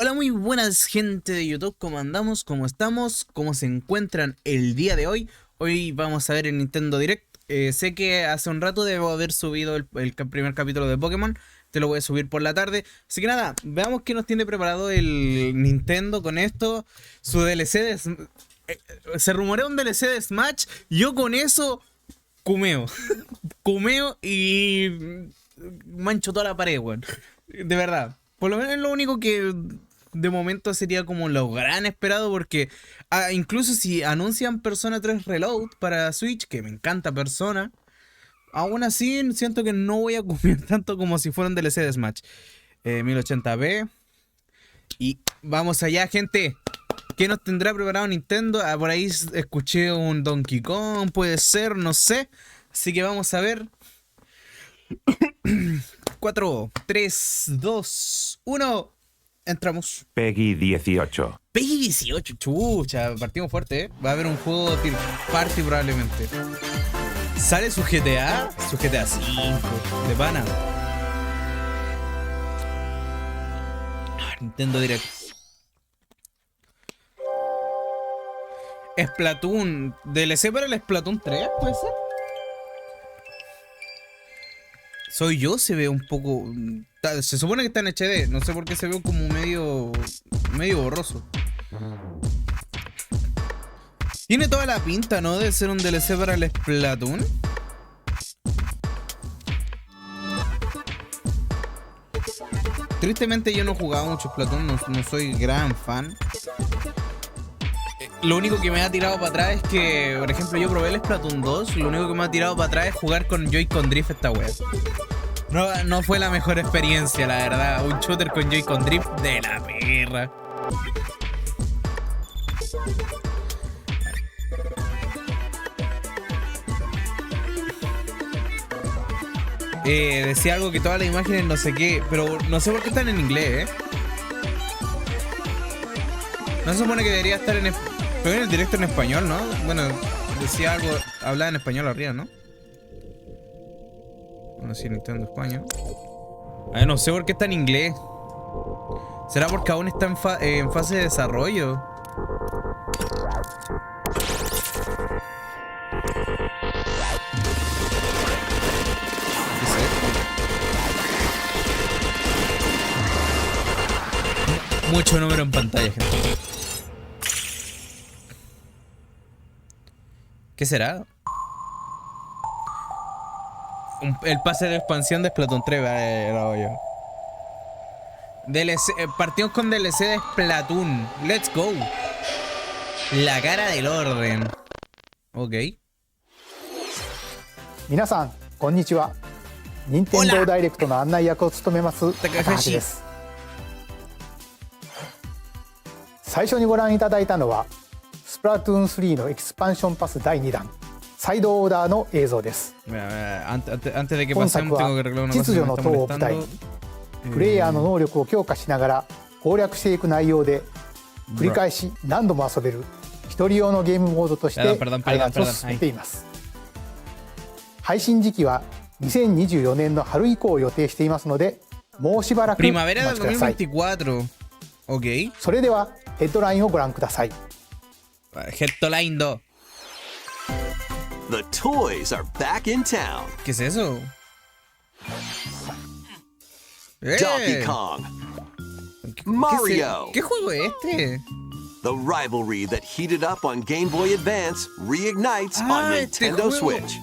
Hola, muy buenas gente de YouTube, ¿cómo andamos? ¿Cómo estamos? ¿Cómo se encuentran el día de hoy? Hoy vamos a ver el Nintendo Direct. Sé que hace un rato debo haber subido el primer capítulo de Pokémon. Te lo voy a subir por la tarde. Así que nada, veamos qué nos tiene preparado el Nintendo con esto. Su DLC de... se rumorea un DLC de Smash. Yo con eso cumeo. Cumeo y mancho toda la pared, weón. De verdad. Por lo menos es lo único que de momento sería como lo gran esperado, porque incluso si anuncian Persona 3 Reload para Switch, que me encanta Persona, aún así siento que no voy a comer tanto como si fuera un DLC de Smash. 1080p. Y vamos allá, gente. ¿Qué nos tendrá preparado Nintendo? Por ahí escuché un Donkey Kong, puede ser, no sé. Así que vamos a ver. 4, 3, 2, 1. Entramos. Peggy 18. Peggy 18, chucha, partimos fuerte, ¿eh? Va a haber un juego Tier Party probablemente. ¿Sale su GTA? Su GTA 5, de pana. Nintendo Direct. Splatoon, DLC para el Splatoon 3, ¿puede ser? Soy yo, se ve un poco... Se supone que está en HD, no sé por qué se ve como medio borroso. Tiene toda la pinta, ¿no? De ser un DLC para el Splatoon. Tristemente yo no he jugado mucho Splatoon, no soy gran fan. Lo único que me ha tirado para atrás es que, por ejemplo, yo probé el Splatoon 2. Lo único que me ha tirado para atrás es jugar con Joy-Con Drift esta web. No fue la mejor experiencia, la verdad. Un shooter con Joy-Con Drift de la perra. Decía algo que todas las imágenes no sé qué, pero no sé por qué están en inglés, No se supone que debería estar pero en el directo en español, ¿no? Bueno, decía algo, hablaba en español arriba, ¿no? Bueno, sí, Nintendo España. No sé por qué está en inglés. ¿Será porque aún está en fase de desarrollo? ¿Qué es esto? Mucho número en pantalla, gente. ¿Qué será? El pase de expansión de Splatoon 3, DLC, partimos con DLC de Splatoon. Let's go. La cara del orden. Ok. 皆さんこんにちは。任天堂ダイレクトの案内役を務めます高橋です。最初にご覧いただいたのはスプラトゥーン3のエキスパンションパス第2弾サイドオーダーの映像です。今作は秩序の塔を舞台にプレイヤーの能力を強化しながら攻略していく内容で繰り返し何度も遊べる一人用のゲームモードとして開発を進めています。配信時期は2024年の春以降を予定していますのでもうしばらくお待ちください。それではヘッドラインをご覧ください。ヘッドラインど The toys are back in town. ¿Qué es eso? Donkey Kong. Mario. ¿Qué juego es este? The rivalry that heated up on Game Boy Advance reignites on Nintendo Switch.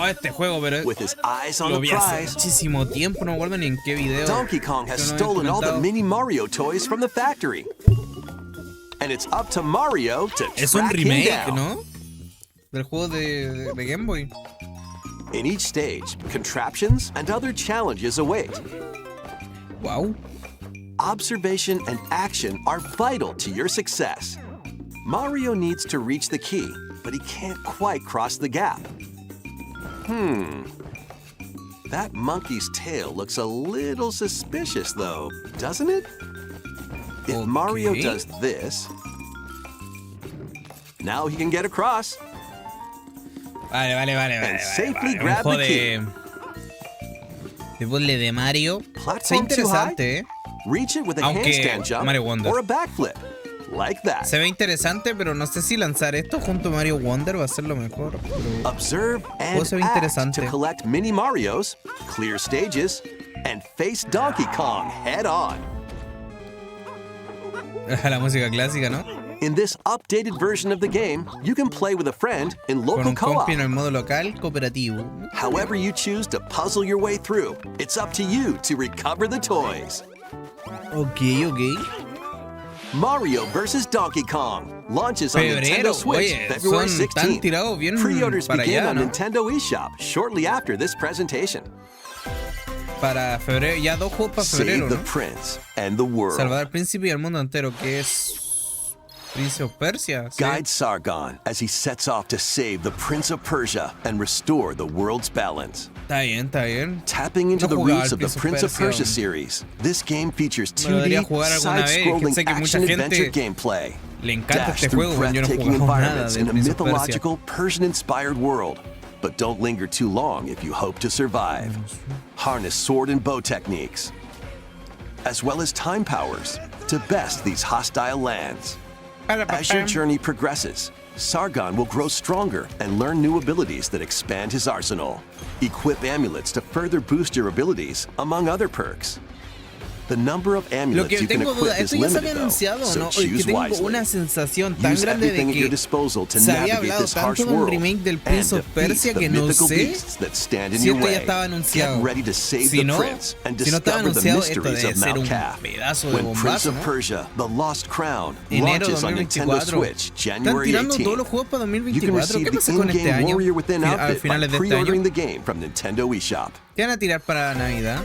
Este juego, pero with his eyes on lo the vi hace prize. muchísimo tiempo, no recuerdo ni en qué video. Donkey Kong has stolen all the mini Mario toys from the factory. And it's up to Mario to Es un track him remake, down. ¿no? Del juego de Game Boy. In each stage, contraptions and other challenges await. Wow. Observation and action are vital to your success. Mario needs to reach the key, but he can't quite cross the gap. That monkey's tail looks a little suspicious though, doesn't it? If Mario does this, now he can get across. Vale. And safely grab the key. de puzzle de Mario. Platform Está interesante, reach it with a Aunque handstand jump Mario Wonder. or a backflip. Like that. Se ve interesante, pero no sé si lanzar esto junto a Mario Wonder va a ser lo mejor. Observe and act to collect mini Marios, clear stages, and face Donkey Kong head on. La música clásica, ¿no? In this updated version of the game, you can play with a friend in local Con un co-op. compi en el modo local cooperativo. However you choose to puzzle your way through, it's up to you to recover the toys. Ok. Mario vs. Donkey Kong launches on Nintendo Switch February 16th. Pre-orders begin on Nintendo eShop shortly after this presentation. Para febrero, ya 2 juegos para febrero, Save the ¿no? Prince and the world. Salvar al príncipe y al mundo entero, que es Prince of Persia. ¿Sí? Guide Sargon as he sets off to save the Prince of Persia and restore the world's balance. Está bien. Tapping into the roots of the Prince of Persia series, this game features 2D side-scrolling action-adventure gameplay. Le encanta Dash este through juego, yo no breathtaking jugaba nada environments de in a Prince of Persia. mythological Persian-inspired world. But don't linger too long if you hope to survive. Harness sword and bow techniques, as well as time powers, to best these hostile lands. As your journey progresses, Sargon will grow stronger and learn new abilities that expand his arsenal. Equip amulets to further boost your abilities, among other perks. The number of amulets you can equip is limited, though, so choose wisely. Una sensación tan Use grande everything de at your que disposal to se había navigate hablado this harsh tanto de un world remake del and Prince of Persia defeat the que no mythical sé beasts that stand in si your esto ya way. estaba anunciado. Get ready to save Si the no, prince and si no estaba discover the anunciado, esto mysteries debe of ser Mount un Calf. pedazo de When Prince bombazo, of ¿no? Persia, The Lost Crown Enero launches on Nintendo 2024. Switch Están January tirando todos 18th. los juegos para You can 2024. receive ¿Qué the pasa con este in-game año? Warrior Within Al outfit by finales de este pre-ordering año. the game from Nintendo eShop. ¿Qué van a tirar para Navidad?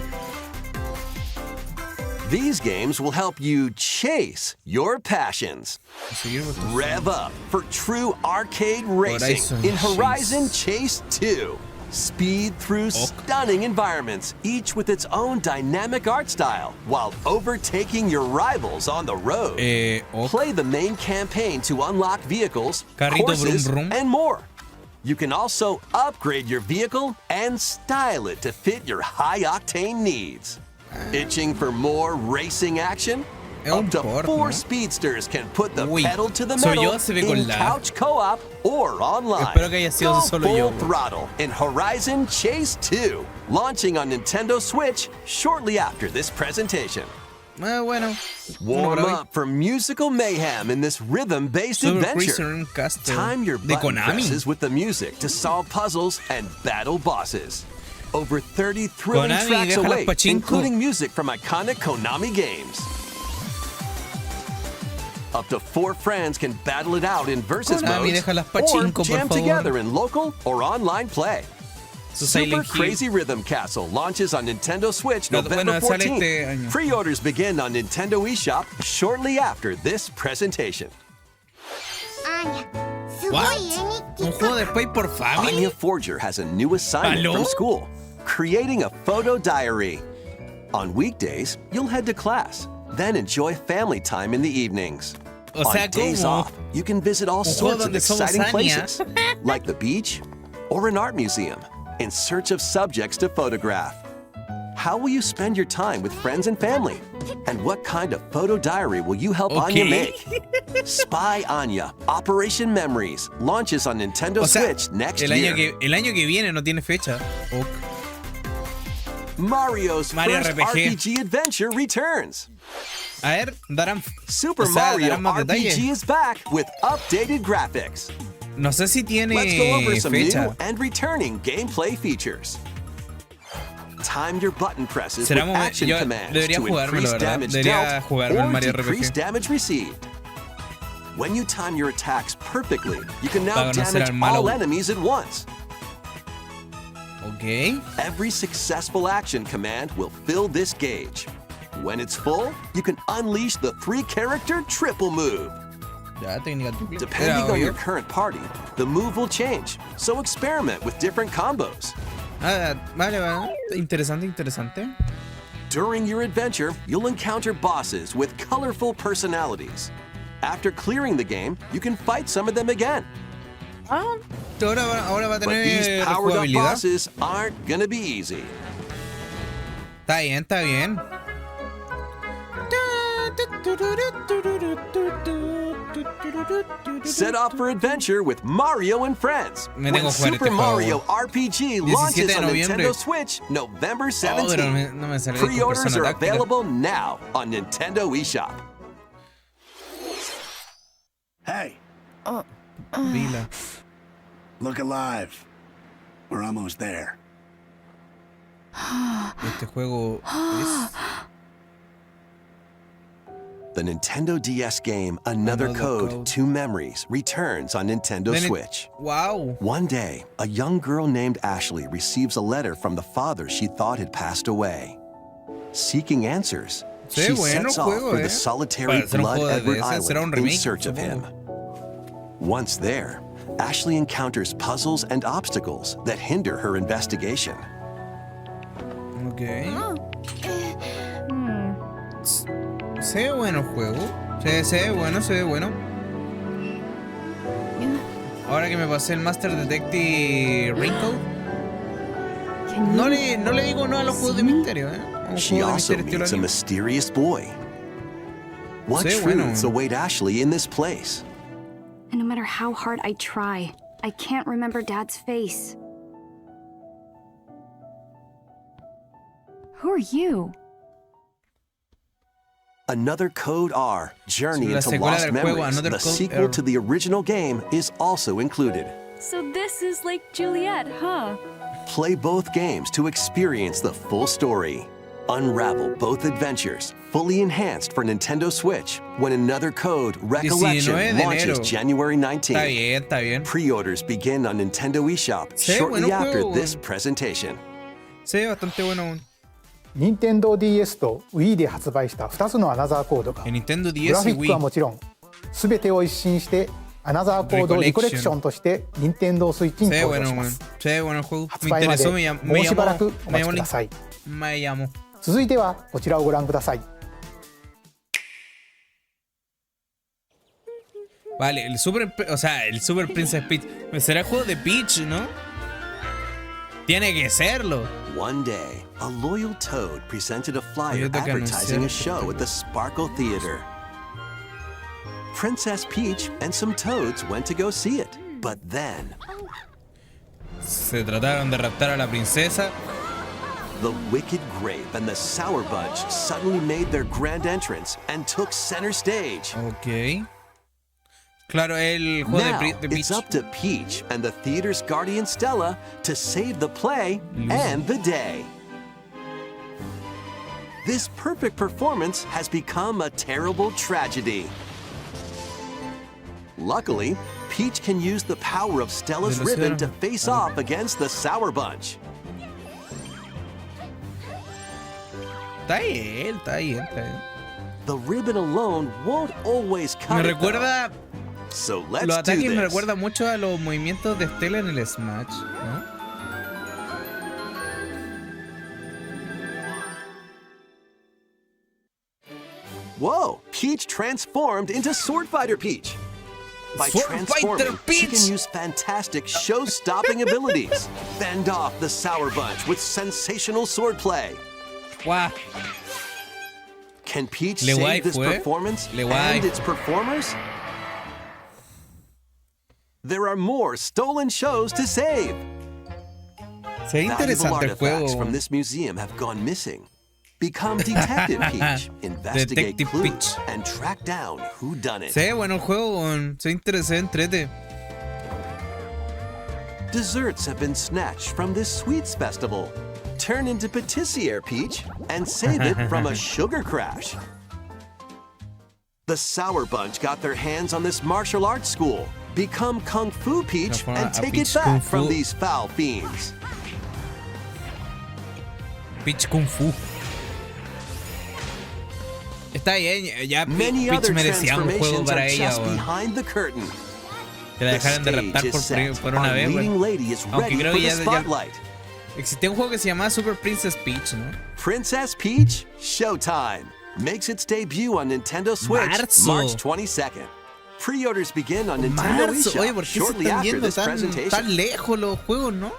These games will help you chase your passions. Rev up for true arcade racing in Horizon Chase 2. Speed through stunning environments, each with its own dynamic art style, while overtaking your rivals on the road. Play the main campaign to unlock vehicles, Carrito courses, brum brum. and more. You can also upgrade your vehicle and style it to fit your high-octane needs. Itching for more racing action? Up to 4 speedsters can put the pedal to the metal in couch co-op or online. Espero que haya sido Go solo full yo. throttle in Horizon Chase 2, launching on Nintendo Switch shortly after this presentation. Bueno. Warm up for musical mayhem in this rhythm-based adventure. Time your button presses with the music to solve puzzles and battle bosses. Over 30 thrilling Konami, tracks await, pachinko. including music from iconic Konami games. Up to 4 friends can battle it out in versus Konami, modes, deja las or pachinko, jam por favor. together in local or online play. Super Silent Hill. Crazy Rhythm Castle launches on Nintendo Switch Bueno, November sale este 14th. año. Pre-orders begin on Nintendo eShop shortly after this presentation. What? ¿Un juego de Spy por Family? Anya Forger has a new assignment ¿Aló? from school, creating a photo diary. On weekdays, you'll head to class, then enjoy family time in the evenings. O sea, On days ¿cómo? off, you can visit all juego sorts of donde somos exciting Anya. places, like the beach or an art museum, in search of subjects to photograph. How will you spend your time with friends and family? And what kind of photo diary will you help Anya make? Spy Anya, Operation Memories, launches on Nintendo O sea, Switch next el year. año que viene no tiene fecha. Ok. Mario's Mario first RPG. RPG adventure returns. A ver, darán. Super o sea, Mario darán más RPG detalles. is back with updated graphics. No sé si tiene Let's go over some fecha. new and returning gameplay features. Time your button presses with Será action yo commands debería to jugármelo, increase ¿verdad? damage Debería dealt jugarme el or Mario decrease RPG. damage received. When you time your attacks perfectly, you can now Para conocer damage al malo. all enemies at once. Ok. Every successful action command will fill this gauge. When it's full, you can unleash the 3-character triple move. Ya, técnica triple. Depending Era on your obvio. current party, the move will change, so experiment with different combos. Ah, vale. Interesante. During your adventure, you'll encounter bosses with colorful personalities. After clearing the game, you can fight some of them again. Ahora va a But these tener powered up jugabilidad. bosses aren't gonna be easy. Está bien. Set off for adventure with Mario and Friends Me when tengo que jugar Super este Mario juego. RPG 17 launches de on noviembre. Nintendo Switch November Oh, pero 17th. no me sale con Pre-orders persona are táctica. available now on Nintendo eShop. Hey, Vila. look alive. We're almost there. Este juego es... The Nintendo DS game Another Code, Two Memories returns on Nintendo Switch. Wow. One day, a young girl named Ashley receives a letter from the father she thought had passed away. Seeking answers, Sí, she bueno sets off juego, for the solitary Para ser un Blood juego de Edward ese, será un Island in remake, search of him. supongo. Once there, Ashley encounters puzzles and obstacles that hinder her investigation. Ok. Se ve bueno el juego. Se ve bueno, se ve bueno. Ahora que me pasé el Master Detective Wrinkle, no le digo no a los juegos de misterio, Un She juego de also misterio meets a estilo mysterious boy. What Sí, bueno. truths await Ashley in this place? And no matter how hard I try, I can't remember Dad's face. Who are you? Another Code R, Journey La into secuela Lost del juego, Memories, Another the Code sequel R. to the original game, is also included. So this is like Juliet, huh? Play both games to experience the full story. Unravel both adventures, fully enhanced for Nintendo Switch, when Another Code Recollection 19 de launches enero. January 19th. Está bien, está bien. Pre-orders begin on Nintendo eShop Sí, shortly bueno after juego. this presentation. Se ve bastante bueno.任天堂 DS と Wii で発売した2つのアナザーコードがEn Nintendo グラ DS フ y ィックはも Wii. ちろん全てを一新してアナザーコードリコレクションとして任天堂スイッチに Se ve 登場 bueno, しま man. す。 Se ve bueno el juego. 発 Me 売まで interesó, もうしばらくおme 待ち llamó, ください。 me llamó. 続いてはこちらをご覧ください。 Vale, el Super Princess Peach. Será el juego de Peach, ¿no? Tiene que serlo. One day, a loyal Toad presented a flyer Toyota que advertising a anunciaron show at the Sparkle Theater. Princess Peach and some Toads went to go see it, but then Se trataron de raptar a la princesa. the Wicked Grape and the Sour Bunch suddenly made their grand entrance and took center stage. Ok. Claro, el juego Now, de Peach. it's up to Peach and the theater's guardian Stella to save the play Luz. and the day. This perfect performance has become a terrible tragedy. Luckily, Peach can use the power of Stella's De los ribbon to cero. face off against the Sour Bunch. Está bien, está bien, está bien. The ribbon alone won't always Me cut it, though. recuerda. So let's Los do ataques me this. recuerdan mucho a los movimientos de Stella en el Smash, ¿no? Whoa! Peach transformed into Sword Fighter Peach. By Sword transforming, Fighter she can Peach! use fantastic show-stopping abilities. Fend off the Sour Bunch with sensational swordplay. Guau. Can Peach Le save this wife, performance Le and wife. its performers? There are more stolen shows to save. Se ve Valuable interesante el artifacts juego. from this museum have gone missing. Become Detective Peach, investigate Detective clues, Peach. and track down who done it. Se ve bueno el juego, weón. Se ve interesante, entrete. Desserts have been snatched from this sweets festival. Turn into patissiere Peach and save it from a sugar crash. The Sour Bunch got their hands on this martial arts school. Become Kung Fu Peach Transforma and a take Peach it Kung back from Fu. these foul fiends. Peach Kung Fu. Está bien, ya Many Peach other merecía un juego transformations are para ella, just weón. behind the curtain. Que la The dejaran de stage raptar is set. por una Our vez, leading weón. lady is Aunque ready creo for que the ya spotlight. existía un juego que se llamaba Super Princess Peach, ¿no? Princess Peach Showtime makes its debut on Nintendo Switch Marzo. March 22nd. Pre-orders begin on Nintendo Marzo, oye, eShop ¿por qué se shortly están after yendo this tan presentation. lejos los juegos, no?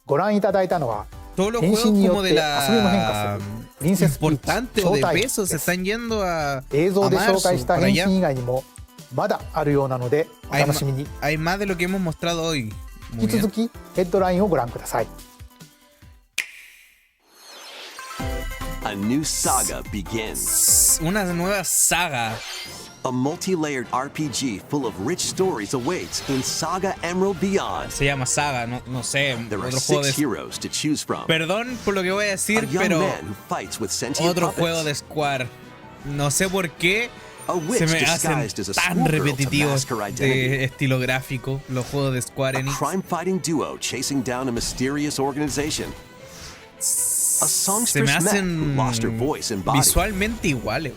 ご覧いただいたのは Todos los 変身 juegos によ como って de 遊びも変化する importante o de peso se están yendo a 映像で紹介 marzo, した por 変 allá. 身以外にもまだあるようなのでお Hay, 楽しみに。 hay más de lo que hemos mostrado hoy. Muy 引き続 bien. きヘッドラインをご覧ください。 A new saga begins. Una nueva saga. A multi-layered RPG full of rich stories awaits in Saga Emerald Beyond. Se llama saga, no sé. There are Otro juego 6 de... heroes to choose from. Perdón por lo que voy a A decir, young pero man who fights with sentient otro puppets. juego de Square. No sé por qué A witch se me hacen disguised as a tan schoolgirl to repetitivos mask her identity. de estilo gráfico los juegos de Square A Enix. crime-fighting duo chasing down a mysterious organization. A Se me songstress mech who hacen lost her voice and body. visualmente iguales.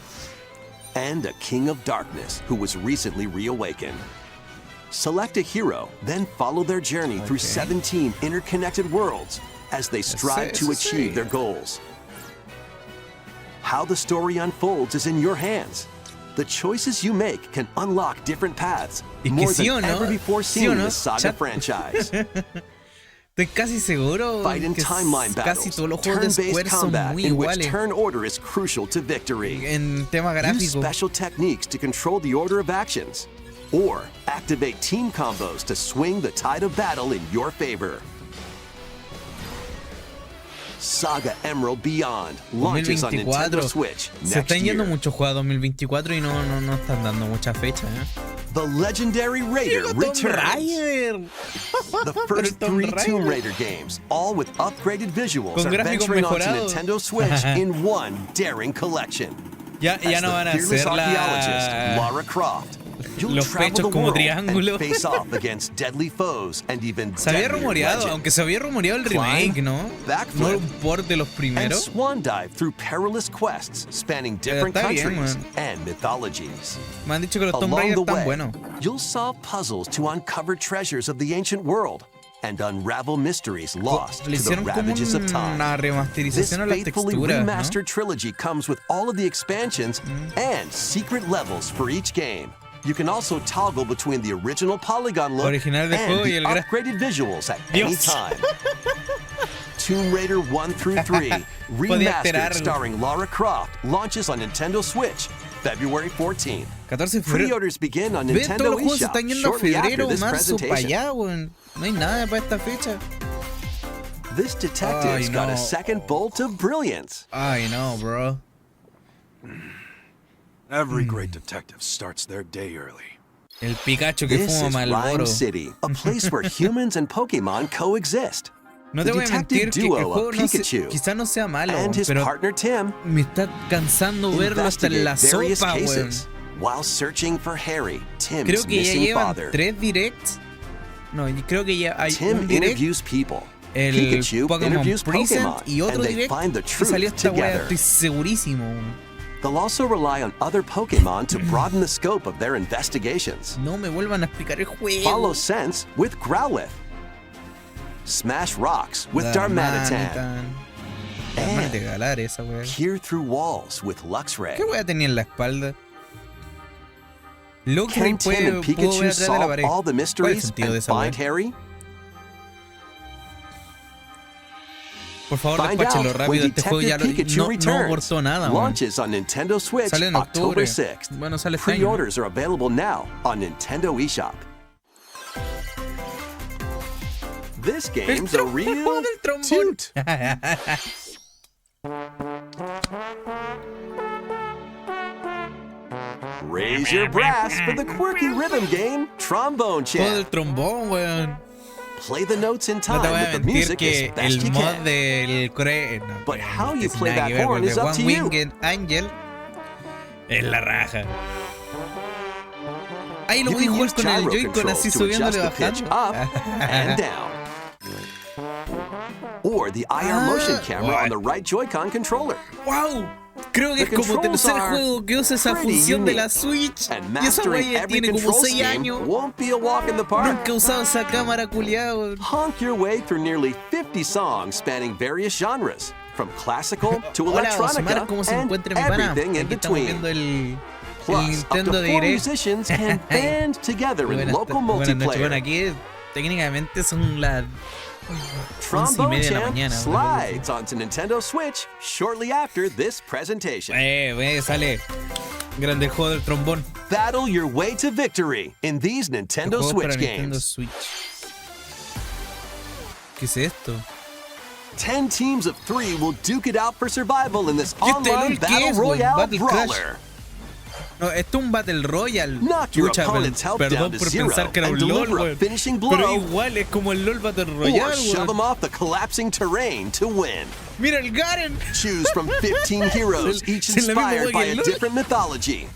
And a king of darkness who was recently reawakened. Select a hero, then follow their journey through 17 interconnected worlds as they strive to achieve their goals. How the story unfolds is in your hands. The choices you make can unlock different paths, Es que more sí o than no, ever before sí seen o in no, the Saga chat. franchise. Estoy casi seguro Fight in que timeline casi battles, todos los juegos de turn-based Square son combat muy in which iguales turn order is crucial to victory. en tema Use gráfico. special techniques to control the order of actions, or activate team combos to swing the tide of battle in your favor. Saga Emerald Beyond launches on Nintendo 2024. Switch Se next están yendo year. muchos juegos a 2024 y no están dando mucha fecha. The legendary Raider Tomb returns. Raider. The Pero first Tomb 3 Tomb Raider. Raider games, all with upgraded visuals, Con are gráficos venturing onto mejorados. Nintendo Switch in one daring collection. Ya As no the van a fearless hacer archaeologist la... Lara Croft, you'll los travel pechos the como world triángulo. and face off against deadly foes and even Se había deadlier rumoreado, legends. aunque se había rumoreado el remake, Climb, ¿no? backflip, No un port de los and primeros. swan dive through perilous quests spanning different está bien, countries man. and mythologies. Me han dicho que los Tomb Along Raider the están way, buenos. you'll solve puzzles to uncover treasures of the ancient world and unravel mysteries lost Le to the hicieron como ravages of time. una This remasterización a las faithfully texturas, ¿no? remastered trilogy comes with all of the expansions and secret levels for each game. You can also toggle between the original polygon look Original de and juego y the el gra- upgraded visuals at any Dios. time. Tomb Raider 1 through 3 Podía remastered esperar. starring Lara Croft launches on Nintendo Switch February 14th. 14 de febrero. Pre-orders begin on Ve, todos Nintendo los juegos se eShop están yendo a shortly after febrero, this marzo, para presentation. allá, weón. No hay nada para esta fecha. This detective's Ay, got no. a second bolt of brilliance. Ay, no, bro. Every great detective starts their day early. El Pikachu que This fuma is Malboro. Rhyme City, a place where humans and Pokemon coexist. No The te voy a detective mentir que el duo juego of no se, Pikachu quizá no sea malo, and his pero partner Tim me está cansando verlo hasta en investigate la various sopa, weón. cases while searching for Harry, Tim's Creo que ya missing llevan father. 3 directs. No, creo que ya hay Tim un direct, interviews people. el Pikachu Pokémon interviews Present Pokemon, y otro and they direct find the y truth salió esta wea, together. estoy segurísimo. They'll also rely on other Pokemon to broaden the scope of their investigations. No me vuelvan a explicar el juego. Follow Sense with Growlithe. Smash Rocks with Darmanitan. Darmanitan de galar esa wea. Peer through walls with Luxray. ¿Qué wea tenía en la espalda? Luxray Can Tim and pudo ver Pikachu atrás de la solve pared. all the ¿Cuál es el mysteries sentido de and esa wea? find Harry? Por favor, Find despáchenlo out rápido. when Este juego ya Detective Pikachu no returns. aportó nada, man. Launches on Nintendo Switch Sale en October octubre. 6th. Bueno, sale este año, ¿no? Pre-orders are available now on Nintendo eShop. This game's a real del trombón. toot. Raise your brass for the quirky rhythm game Trombone Juego del Chant. trombón, weón. Play the notes in No time te voy a with the mentir music que as best el you mod can. del no, But que how no you tiene play nada that que ver, horn porque is up One to you. Winged Angel es la raja. Ahí lo You voy a can jugar use con el gyro Joy-Con controls así to subiéndole adjust the pitch bajando. up and down. Or the IR motion camera on the right Joy-Con controller. ¡Wow! Creo que The es como controls tercer are juego que usa esa pretty función de unique, la Switch. And Y esa mastering wea every tiene como control 6 scheme años. won't be a walk in the park. Nunca he usado esa cámara culiada, weón. Honk your way through nearly 50 songs spanning various genres, from classical to Hola, electronica Osmar, ¿cómo se and encuentra mi pana? everything in Aquí estamos between. viendo el Plus, up Nintendo to 4 Direct. musicians can band together in local Buenas noches. Bueno, multiplayer. aquí técnicamente son las Trombone 11:30 de la Champ mañana. slides onto Nintendo Switch shortly after this presentation. Sale. Grande el juego del trombón. Battle your way to victory in these Nintendo Juego Switch para Nintendo games. Switch. ¿Qué es esto? 10 teams of 3 will duke it out for survival in this ¿Qué este online LOL qué battle es, güey? royale Battle Crash. brawler. No, esto es un Battle Royale. Knock your Chucha, opponent's health perdón down to por zero pensar que era and un LOL, deliver a weón. finishing Pero blow, igual es como el LOL Battle or Royale, shove them weón. off the collapsing terrain to win. Mira el Garen. Choose from 15 heroes, each Es la misma inspired wea by que el a LOL. different mythology.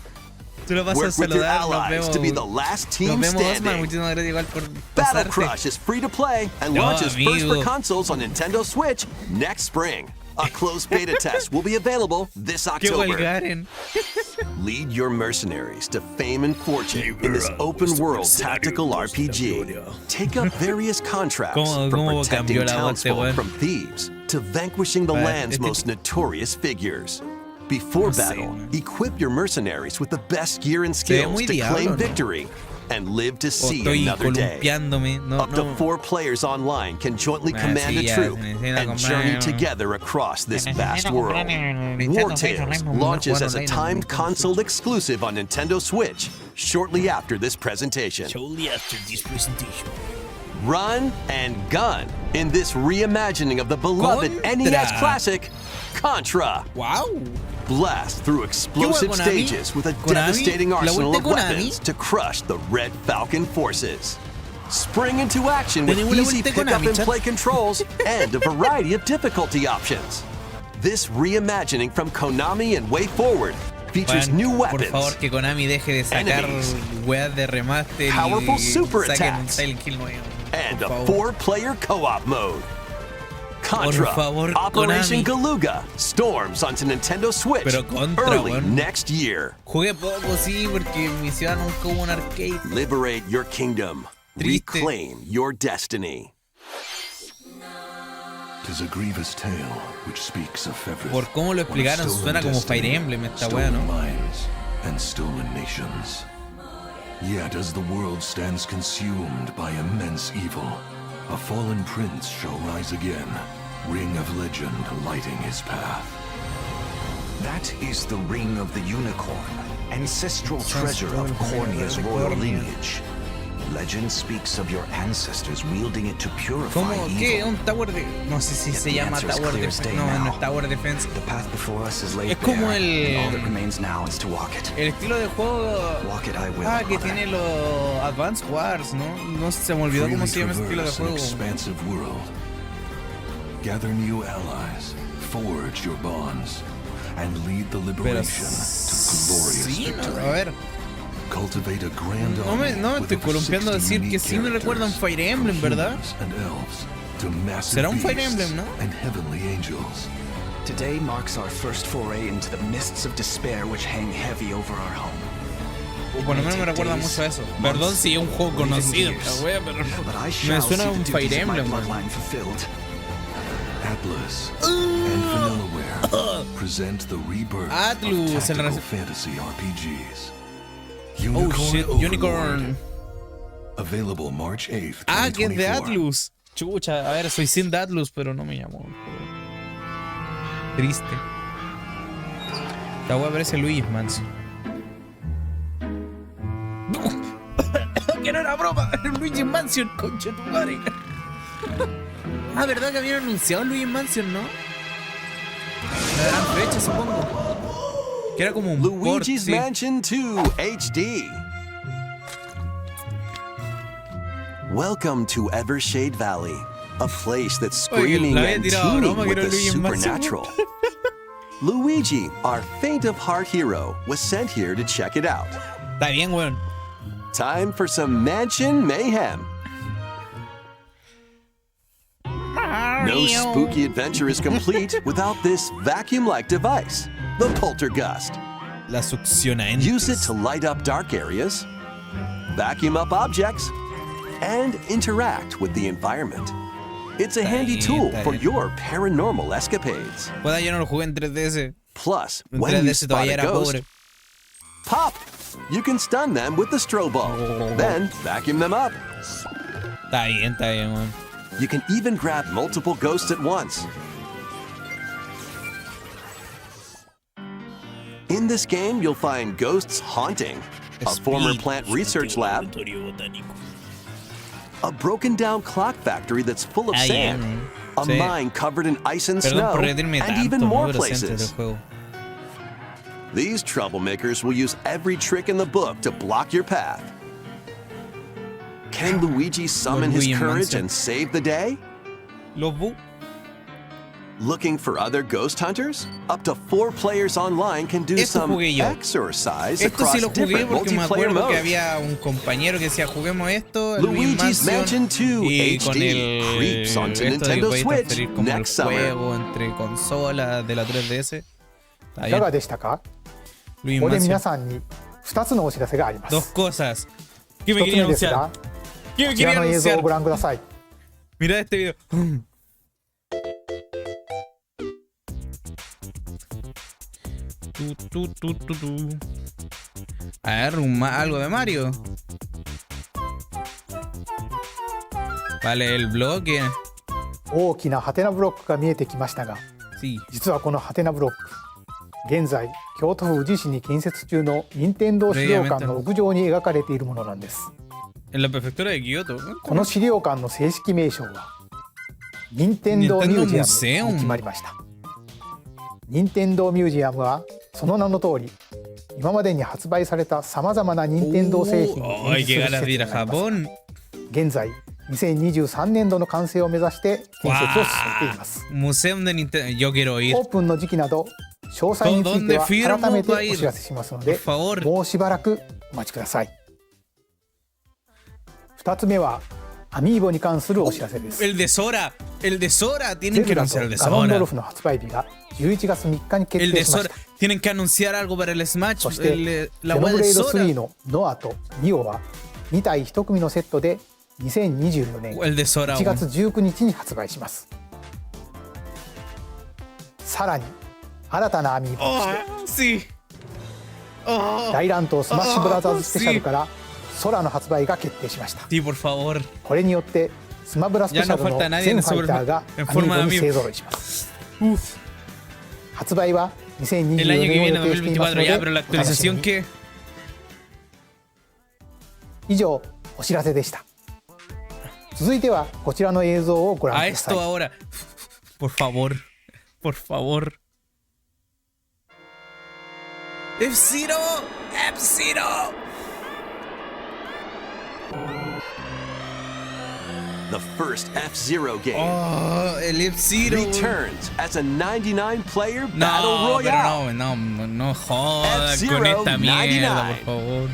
Tú lo vas a Work with your saludar, nos allies to be the vemos. last Nos team vemos, Osman. standing. Muchísimas gracias igual por Battle pasarte. Crush is free to play and No, launches first for amigo. consoles on Nintendo Switch next spring. A closed beta test will be available this Qué buen October. Garen. Lead your mercenaries to fame and fortune in this open-world tactical RPG. Take up various contracts ¿Cómo from cambió protecting la voz de townsfolk weón? from thieves to vanquishing the Vale, land's most notorious figures. Before No sé, battle, weón. equip your mercenaries with the best gear and ve skills muy to diablo, claim ¿no? victory and live to O see estoy another day. columpiándome. No, Up to no. 4 players online can jointly command sí, a ya, troop se necesita and comprar- journey together across this vast world. War Tales launches as a timed console exclusive on Nintendo Switch shortly after this presentation. Run and gun in this reimagining of the beloved Contra. NES classic, Contra. Wow. Blast through explosive Konami? stages with a Konami? devastating La arsenal vuelta of Konami? weapons to crush the Red Falcon forces. Spring into action with Tenemos la easy vuelta pickup Konami, and chat. play controls and a variety of difficulty options. This reimagining from Konami and Way Forward features Juan, new por weapons, favor, que Konami deje de sacar enemies, weas de remaster powerful y super saquen un attacks, Silent Hill nuevo. and Por a favor. 4-player co-op mode. Contra, favor, Operation Konami. Galuga storms onto Nintendo Switch Pero Contra, early weón. next year. Jugué poco, sí, porque en mi ciudad nunca hubo un arcade. Liberate your kingdom. Triste. Reclaim your destiny. 'Tis a grievous tale which speaks of Fevrid. Por cómo lo explicaron, suena como Fire Emblem esta wea, ¿no? Minds and stolen nations. Yet as the world stands consumed by immense evil, a fallen prince shall rise again, ring of legend lighting his path. That is the ring of the unicorn, ancestral treasure of Cornea's royal lineage. Legend speaks of your ancestors wielding it to purify ¿Cómo? ¿Qué? evil. Un Tower de... No sé si Yet se the llama answer is Tower clear as Defense. day No, no now. es Tower Defense. The path before us is laid Es como bare, and all that el... remains now is to walk it. El estilo de juego... Walk it I will, Ah, que mother. tiene los Advance Wars, ¿no? No sé, se me olvidó cómo se llama ese estilo de Traverse an juego. expansive world. Gather new allies, forge your bonds, and lead the Pero liberation to glorious sí, no, victory. a ver, Cultivate a grand no me army estoy with over columpiando a 60 decir que unique sí me recuerdan characters, Fire Emblem, from ¿verdad? humans and elves to massive Será un Fire beasts Emblem, ¿no? and heavenly angels. Today marks our first foray into the mists of despair which hang heavy over our home. O por lo menos me recuerda mucho a eso. Perdón si es un juego conocido, esta wea, pero But I me shall suena a see un the Fire duties of my Emblem, man. bloodline fulfilled. Atlas and Vanillaware present the rebirth Atlus, of el tactical res- fantasy RPGs. Oh shit, Overlord. Unicorn. Available March 8th, Ah, que es de 2024. Atlus. Chucha, a ver, soy sin de Atlus, pero no me llamó. Triste. La wea parece Luis Mansion. Que no era broma, era Luigi Mansion, concha tu madre. Ah, ¿verdad que habían anunciado Luigi Mansion, no? La gran fecha, supongo. Que era como un port, Luigi's sí. Mansion 2 HD. Welcome to Evershade Valley, a place that's Oye, screaming la había and tirado teeming broma que with era the Luigi's Mansion. supernatural. Luigi, our faint of heart hero, was sent here to check it out. Está bien, weón. Time for some mansion mayhem. No spooky adventure is complete without this vacuum-like device, the Poltergust. La succiona Use it to light up dark areas, vacuum up objects, and interact with the environment. It's a handy tool for your paranormal escapades. Pueda, yo no lo jugué en 3DS. Plus, En when you 3DS spot todavía a era ghost, pobre. pop! You can stun them with the strobo, then vacuum them up. Está bien, weón. You can even grab multiple ghosts at once. In this game, you'll find ghosts haunting, a former plant research lab, a broken down clock factory that's full of sand, a mine covered in ice and snow, and even more places. These troublemakers will use every trick in the book to block your path. Can Luigi summon his courage and save the day? Looking for other ghost hunters? Up to 4 players online can do some exercise across different multiplayer modes. Había un compañero que decía juguemos esto, Luigi's Mansion 2 HD creeps onto Nintendo Switch next summer. Entre consolas de la 3DS. いかがでしたか？ここで皆さんに2つのお知らせがあります。Dos cosas. 1つ目ですが、こちらの映像をご覧ください。Mira este video. A ver, algo de Mario. Vale, el bloque. 大きなハテナブロックが見えてきましたが、実はこのハテナブロック、現在京都府宇治市に建設中の任天堂資料館の屋上に描かれているものなんです。En la prefectura de Kyoto. この資料館の正式名称は任天堂ミュージアムに決まりました。任天堂ミュージアムはその名の通り、今までに発売されたさまざまな任天堂製品を展示する施設になります。現在2023年度の完成を目指して建設を進めています。Museo de Nintendo. Yo quiero ir. オープンの時期など詳細については改めてお知らせしますので、もうしばらくお待ちください。2つ目はアミーボに関するお知らせです。El de Sora. El de Sora. Tienen que anunciar el de Sora. ガノンドルフの発売日が11月3日に決定しました。Tienen que anunciar algo para el Smash. そしてゼノブレード3のノアとニオは2体1組のセットで2024年1月19日に発売します。さらに新たなアミーボとして大乱闘スマッシュブラザーズスペシャルから空の発売が決定しました。これによってスマブラスペシャルの全ファイターがアミーボに勢ぞろいします。発売は2024年を予定していますのでお楽しみに。以上お知らせでした。続いてはこちらの映像をご覧ください。Por favor, por favor. F-Zero, F-Zero. The first F-Zero game el F-Zero returns as a 99-player battle royale. No jodas con esta mierda, por favor.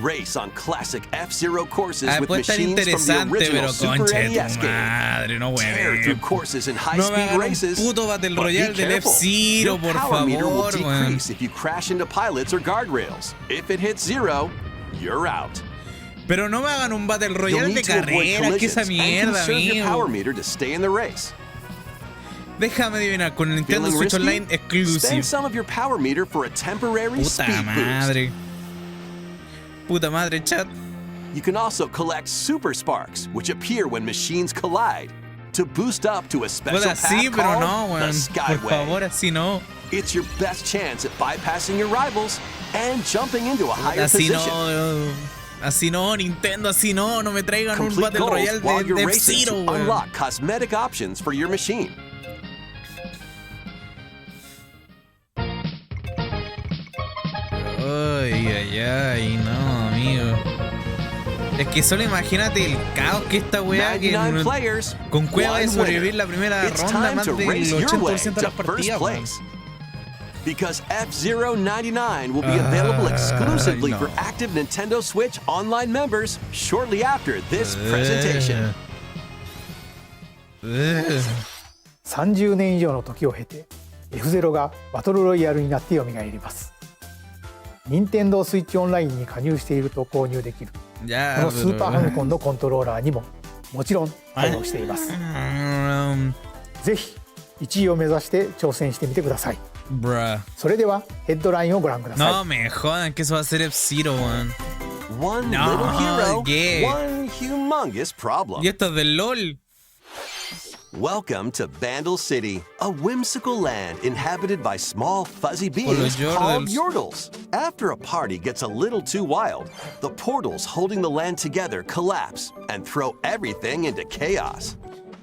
Race on classic F-Zero courses with machines from the original Super NES game. Tear through courses in high-speed races. Puto Battle But Royale be del careful. F-Zero, Your por power meter will favor, decrease if you crash into pilots or guardrails. If it hits 0, you're out. Pero no me hagan un Battle You'll Royale de need to avoid carrera, que esa collisions and mierda, conserve your power amigo. meter to stay in the race. Déjame adivinar, con el Nintendo Feeling Switch risky? Online exclusive. Spend some of your power meter for a temporary Puta speed madre. boost. Puta madre, chat. You can also collect super sparks, which appear when machines collide, to boost up to a special Puta, path sí, pero called no, the weón. Por favor, Skyway. así no. It's your best chance at bypassing your rivals and jumping into a higher Así position. no. Así no, Nintendo, así no. No me traigan un Complete Battle goals Royale while de you're racing F-Zero, to weón. unlock cosmetic options for your machine. Ay, no, amigo. Es que solo imagínate el caos que esta weá que 99 players, con cueva de one sobrevivir winner. la primera It's ronda time más to del race your way 80% de to las first partidas, weón. place. Because F-Zero 99 will be available exclusively no. for active Nintendo Switch online members shortly after this presentation. 30年以上の時を経て F-Zero がバトルロイヤルになって蘇ります。任天堂スイッチオンラインに加入していると購入できるこのスーパーファミコンのコントローラーにももちろん対応しています。ぜひ1位を目指して挑戦してみてください。それではヘッドラインをご覧ください。No me jodan que eso va a ser F-Zero, weón. One No, little hero, yeah. one humongous problem. Y esto es del LOL. Welcome to Vandal City, a whimsical land inhabited by small fuzzy beings called Yordles. After a party gets a little too wild, the portals holding the land together collapse and throw everything into chaos.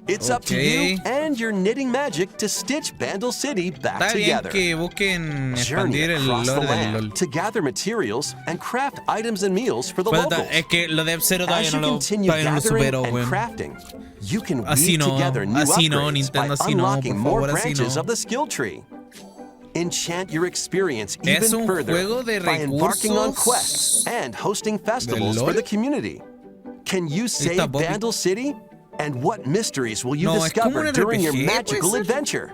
It's up to you and your knitting magic to stitch Vandal City back together. Que busquen Journey across the land to gather materials and craft items and meals for the locals. Es que lo de F0 As you continue gathering and crafting, you can weave together new upgrades by unlocking more branches of the skill tree. Enchant your experience even further by embarking on quests and hosting festivals for the community. Can you save Vandal City? And what mysteries will you discover during your magical adventure?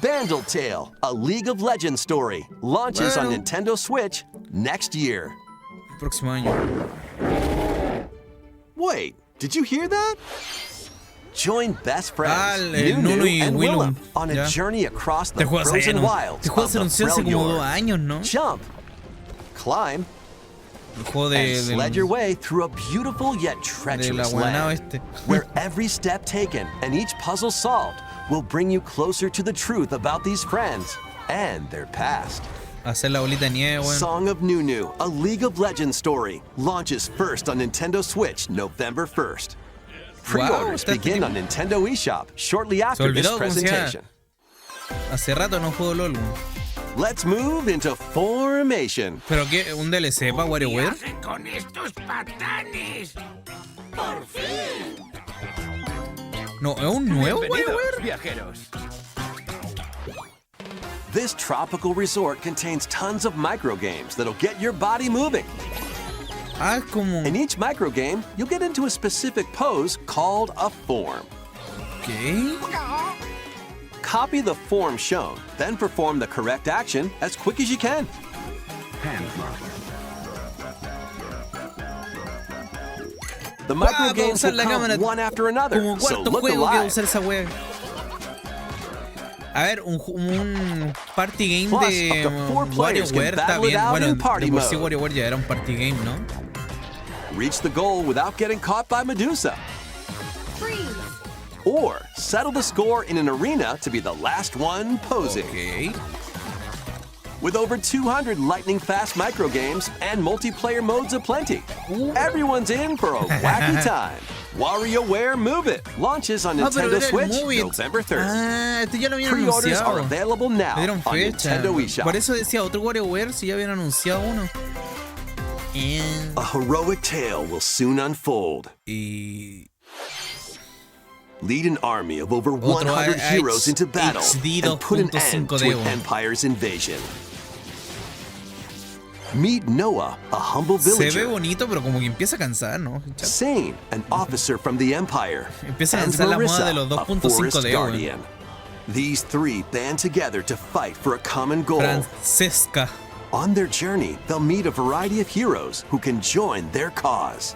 Vandal Tale, a League of Legends story, launches on Nintendo Switch next year. Próximo año. Wait, did you hear that? Join best friends Nunu and Willem on a journey across the frozen wilds of the Freljord. Jump, climb, and sled your way through a beautiful yet treacherous land, where every step taken and each puzzle solved will bring you closer to the truth about these friends and their past. Hacer la bolita de nieve, bueno. Song of Nunu, a League of Legends story, launches first on Nintendo Switch November 1st. Pre-orders begin on Nintendo eShop shortly after this presentation. Hace rato no juego LOL. Let's move into Formation. ¿Pero qué? ¿Un DLC para WarioWare? Con estos patanes. Por fin. No, ¿es un nuevo WarioWare? Viajeros. This tropical resort contains tons of microgames that'll get your body moving. Ah, como... In each microgame, you'll get into a specific pose called a form. Okay. Copy the form shown, then perform the correct action as quick as you can. The microgames will come one after another, so look alive. A ver, un party game de WarioWare está bien. Bueno, de por sí WarioWare ya era un party game, ¿no? Reach the goal without getting caught by Medusa. Or settle the score in an arena to be the last one posing. Okay. With over 200 lightning-fast microgames and multiplayer modes aplenty, everyone's in for a wacky time. WarioWare Move It launches on Nintendo Switch November 3rd. Ah, esto ya lo habían Pre-orders anunciado. are available now on Nintendo eShop. Por eso decía otro WarioWare si ya habían anunciado uno. A heroic tale will soon unfold. Lead an army of over 100 heroes into battle and put an end to an empire's invasion. Meet Noah, a humble villager. Se ve bonito, pero como que empieza a cansar, ¿no? Sane, an officer from the Empire. Empieza a and cansar la moda Marissa, de los a forest 2.5D. guardian. These three band together to fight for a common goal. Francesca. On their journey, they'll meet a variety of heroes who can join their cause.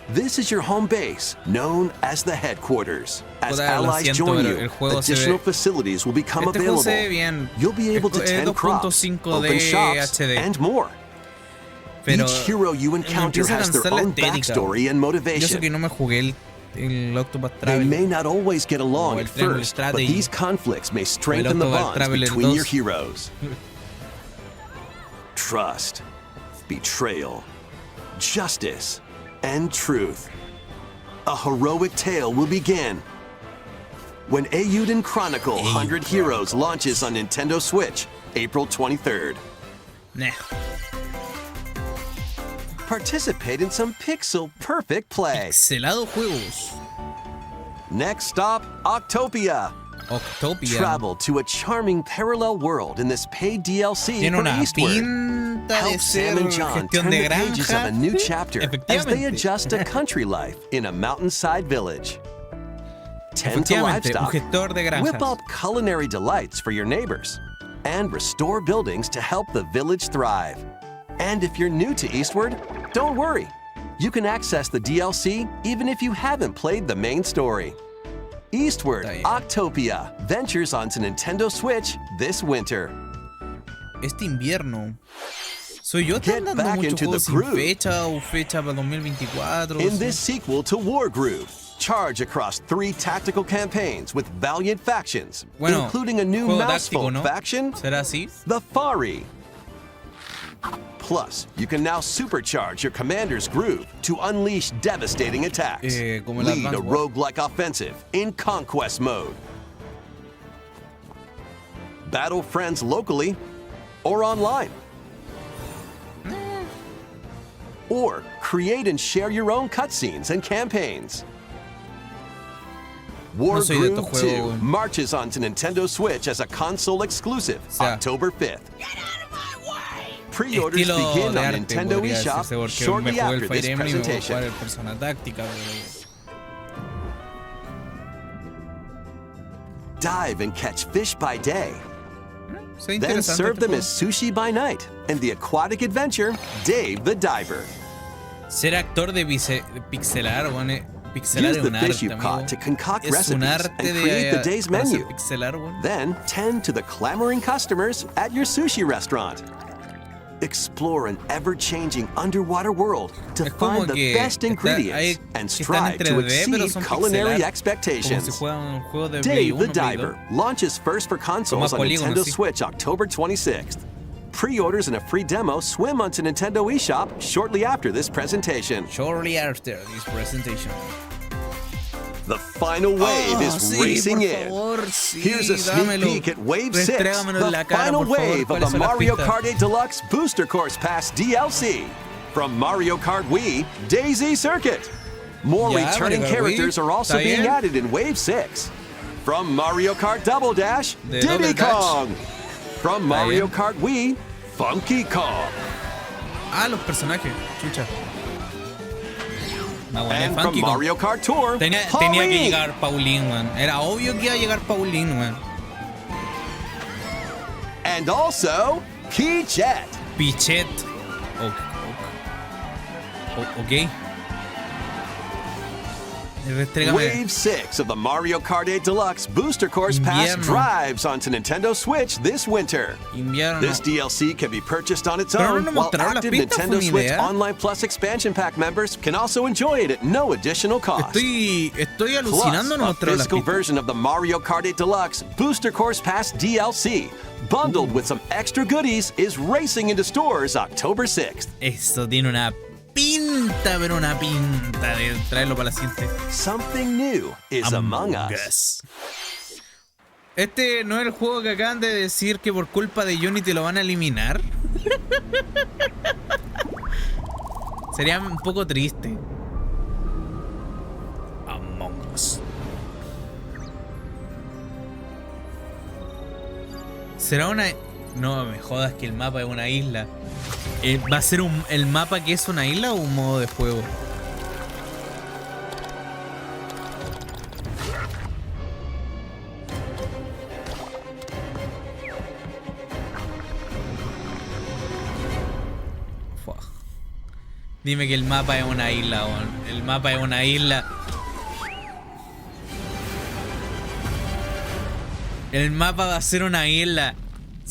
This is your home base, known as the headquarters. As allies join you, additional facilities will become available. You'll be able to tend crops, open shops, and more. Each hero you encounter has their own backstory and motivation. They may not always get along at first, but these conflicts may strengthen the bonds between your heroes. Trust, betrayal, justice, and truth. A heroic tale will begin when Eiyuden Chronicle 100 Heroes launches on Nintendo Switch, April 23rd. Nah. Participate in some pixel-perfect play. Pixelado juegos. Next stop, Octopia. Octopia. Travel to a charming parallel world in this paid DLC for Eastward. Help Sam and John turn the pages of a new chapter as they adjust to country life in a mountainside village. Tend to livestock, whip up culinary delights for your neighbors, and restore buildings to help the village thrive. And if you're new to Eastward, don't worry. You can access the DLC even if you haven't played the main story. Eastward, Octopia, ventures onto Nintendo Switch this winter. Este invierno. Soy yo Get dando back muchos into juegos the sin groove. fecha o fecha para 2024. In sí. this sequel to War Groove, charge across 3 tactical campaigns with valiant factions, Bueno, including a new juego mousefolk táctico, ¿no? faction, ¿Será así? the Fari. Plus, you can now supercharge your commander's groove to unleash devastating attacks. Como el Lead a Advance War. roguelike offensive in conquest mode. Battle friends locally or online. Or create and share your own cutscenes and campaigns. War No soy de Groove estos 2 juegos, güey. marches onto Nintendo Switch as a console exclusive sea, October 5th. Pre-orders Estilo begin de on arte, Nintendo podría eShop decirse, porque shortly me jugué after el this Fire Emblem y me voy a presentation. jugar el Persona Táctica, Dive and catch fish by day, soy then interesante serve este them juego. as sushi by night in the aquatic adventure Dave the Diver. Ser actor de pixelar, weón, pixelar Use es the un fish arte, you've caught amigo. to concoct Es un recipes arte and create the de day's para hacer menu. pixelar, weón. Then tend to the clamoring customers at your sushi restaurant. Explore an ever-changing underwater world to Es como find the que best hay ingredients and que están strive en to 3D, pero exceed son culinary pixelar, expectations. Como si juegan un juego de Play Dave the 1, Play 2. Diver launches first for consoles on polígonos, Nintendo sí. Switch October 26th. Pre-orders and a free demo swim onto Nintendo eShop shortly after this presentation. Shortly after this presentation. The final wave is sí, racing por in. favor, sí, Here's a sneak dámelo. peek at Wave 6, Restrégamelo en la the cara, final por favor. wave of ¿Cuáles the son las Mario pistas? Kart 8 Deluxe Booster Course Pass DLC. From Mario Kart Wii, Daisy Circuit. More Ya, returning Mario Kart characters Wii, are also está being bien. added in Wave 6. From Mario Kart Double Dash, De Diddy Double Dash. Kong. From Mario bien. Kart Wii, Funky Kong. Ah, los personajes, chucha. Me aguanté And from Funky Kong. Mario Kart Tour, Tenía que Pauline. llegar Pauline, weón. Era obvio que iba a llegar Pauline, weón. And also, Keyjet. Pichet. Ok. Restrégame. Wave 6 of the Mario Kart 8 Deluxe Booster Course Pass Invierno. drives onto Nintendo Switch this winter. Invierno. This DLC can be purchased on its Pero own, no while mostraron las active pistas, fue Nintendo una Switch idea. Online Plus expansion pack members can also enjoy it at no additional cost. Estoy Plus, alucinando no a mostrar las physical pistas. version of the Mario Kart 8 Deluxe Booster Course Pass DLC, bundled with some extra goodies, is racing into stores October 6th. Esto tiene una pinta, pero una pinta de traerlo para la siguiente. Something new is among us. Este no es el juego que acaban de decir que por culpa de Unity lo van a eliminar. Sería un poco triste. Among Us. Será una... No me jodas que el mapa es una isla. ¿Va a ser el mapa que es una isla o un modo de juego? Fua. Dime que el mapa es una isla, weón. El mapa es una isla. El mapa va a ser una isla.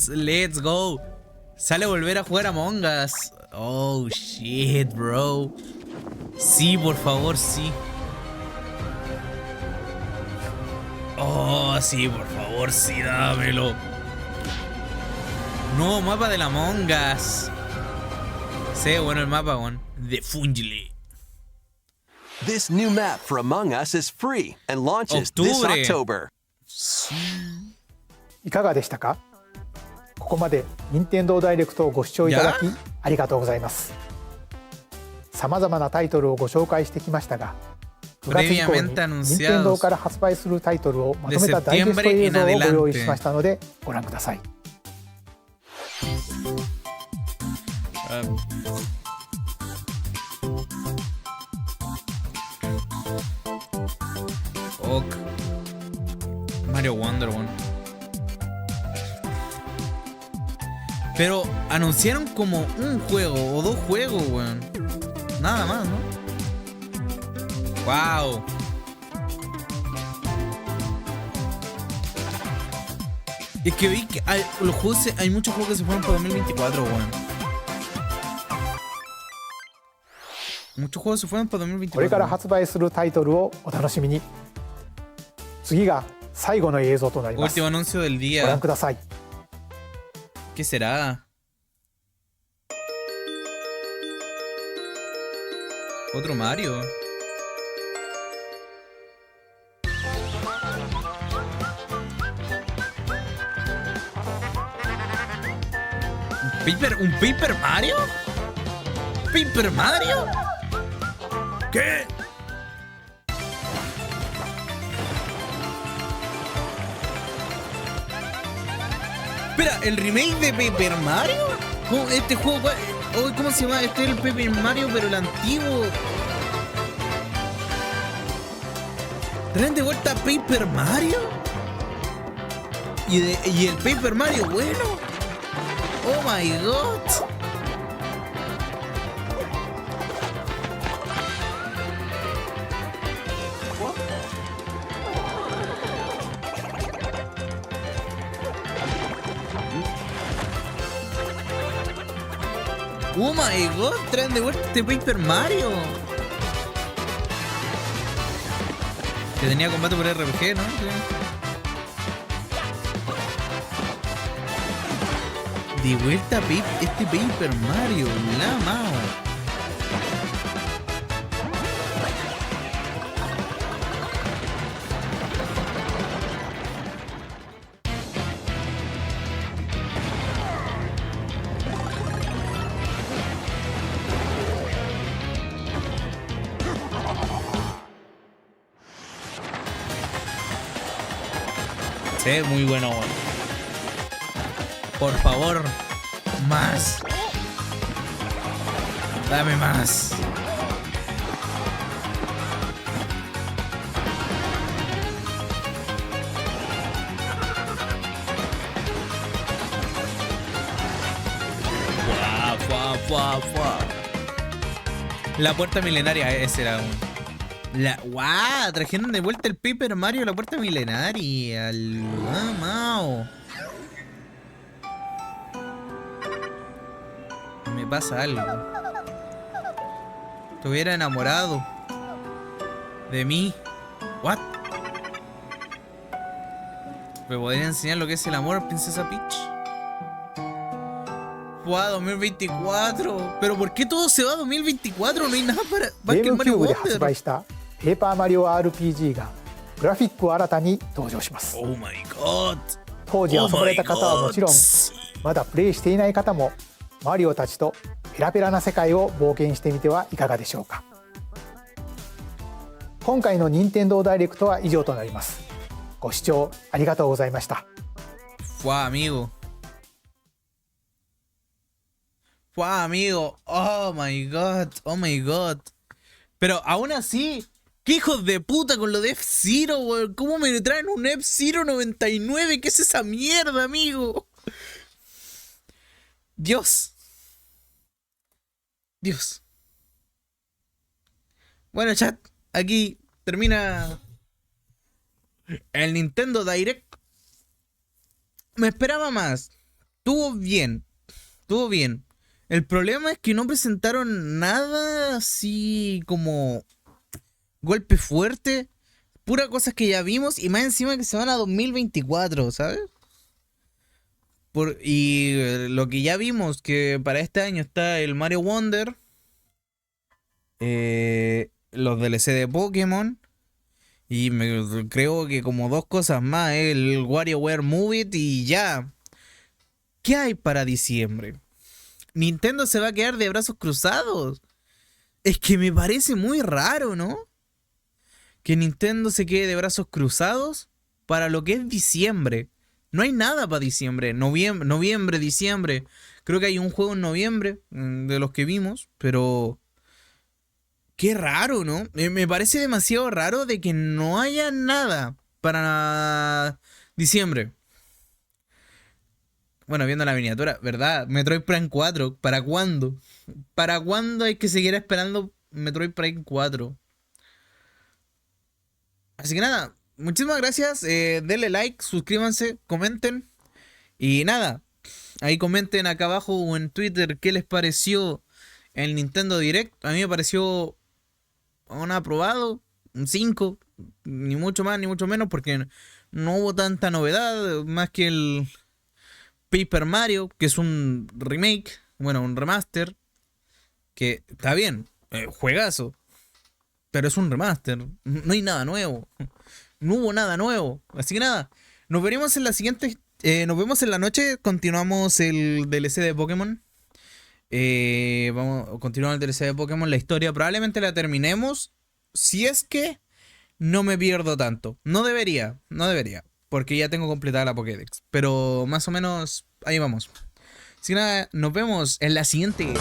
Let's go. Sale a volver a jugar a Among Us. Oh shit, bro. Sí, por favor, sí. Oh, sí, por favor, sí, dámelo. Nuevo mapa de la Among Us. Sí, bueno el mapa, weón. De Fungile. This new map for Among Us is free and launches this Octubre. October. いかがでしたか？ここまで任天堂ダイレクトをご視聴いただきありがとうございます。さまざまなタイトルをご紹介してきましたが、9月以降に任天堂から発売するタイトルをまとめたダイジェスト映像をご用意しましたのでご覧ください。Ok. Mario Wonder, weón. Pero anunciaron como un juego o dos juegos, weón. Nada más, ¿no? Wow. Es que vi que hay muchos juegos que se fueron para 2024, weón. Muchos juegos se fueron para これから 2024. 発売するタイトルをお楽しみに。次が最後の映像となります。 Último anuncio del ご覧 día. ください。 ¿Qué será? ¿Otro Mario? ¿Un Paper Mario? ¿Paper Mario? ¿Qué? Espera, ¿el remake de Paper Mario? Este juego, ¿cómo se llama? Este es el Paper Mario, pero el antiguo. ¿Traen de vuelta Paper Mario? ¿Y el Paper Mario bueno? Oh my god. Oh my god, traen de vuelta este Paper Mario. Que tenía combate por RPG, ¿no? Sí. De vuelta este Paper Mario, la mao. Sí, muy bueno. Por favor, más. Dame más. La puerta milenaria, ese era un... ¡Wow! Trajeron de vuelta el Paper Mario a la puerta milenaria. ¡Mao! Me pasa algo. Estuviera enamorado de mí. ¿What? ¿Me podría enseñar lo que es el amor, Princesa Peach? ¡Wow! 2024. ¿Pero por qué todo se va a 2024? No hay nada para que Mario ゲームキューブで発 Wonder. 売したペーパーマリオ RPG がグラフィックを新たに登場します。 Oh my god. 当時遊ばれた方はもちろん、まだプレイしていない方もマリオたちとペラペラな世界を冒険してみてはいかがでしょうか。今回の任天堂ダイレクトは以上となります。ご視聴ありがとうございました。 Fua, amigo. Fua, amigo. Oh my god. Oh my god. Pero aún así, qué hijos de puta con lo de F-Zero, weón. ¿Cómo me traen un F-Zero 99? ¿Qué es esa mierda, amigo? Dios. Dios. Bueno, chat, aquí termina el Nintendo Direct. Me esperaba más. Estuvo bien. Estuvo bien. El problema es que no presentaron nada así como golpe fuerte. Pura cosas que ya vimos y más encima que se van a 2024, ¿sabes? Y lo que ya vimos, que para este año está el Mario Wonder, los DLC de Pokémon, y creo que como dos cosas más, el WarioWare Move It y ya. ¿Qué hay para diciembre? Nintendo se va a quedar de brazos cruzados. Es que me parece muy raro, ¿no? Que Nintendo se quede de brazos cruzados para lo que es diciembre. No hay nada para diciembre. Noviembre, diciembre. Creo que hay un juego en noviembre de los que vimos, pero qué raro, ¿no? Me parece demasiado raro de que no haya nada para diciembre. Bueno, viendo la miniatura, ¿verdad? Metroid Prime 4, ¿para cuándo? ¿Para cuándo hay que seguir esperando Metroid Prime 4? Así que nada, muchísimas gracias. Denle like, suscríbanse, comenten. Y nada, ahí comenten acá abajo o en Twitter qué les pareció El Nintendo Direct a mí me pareció un aprobado, un 5, ni mucho más ni mucho menos, porque no hubo tanta novedad, más que el Paper Mario, que es un remake, bueno, un remaster, que está bien, juegazo, pero es un remaster, no hay nada nuevo, no hubo nada nuevo, así que nada, nos veremos en la siguiente, nos vemos en la noche, continuamos el DLC de Pokémon. Vamos a continuar el DLC de Pokémon. La historia probablemente la terminemos, si es que no me pierdo tanto. No debería, porque ya tengo completada la Pokédex, pero más o menos ahí vamos. Así que nada, nos vemos en la siguiente.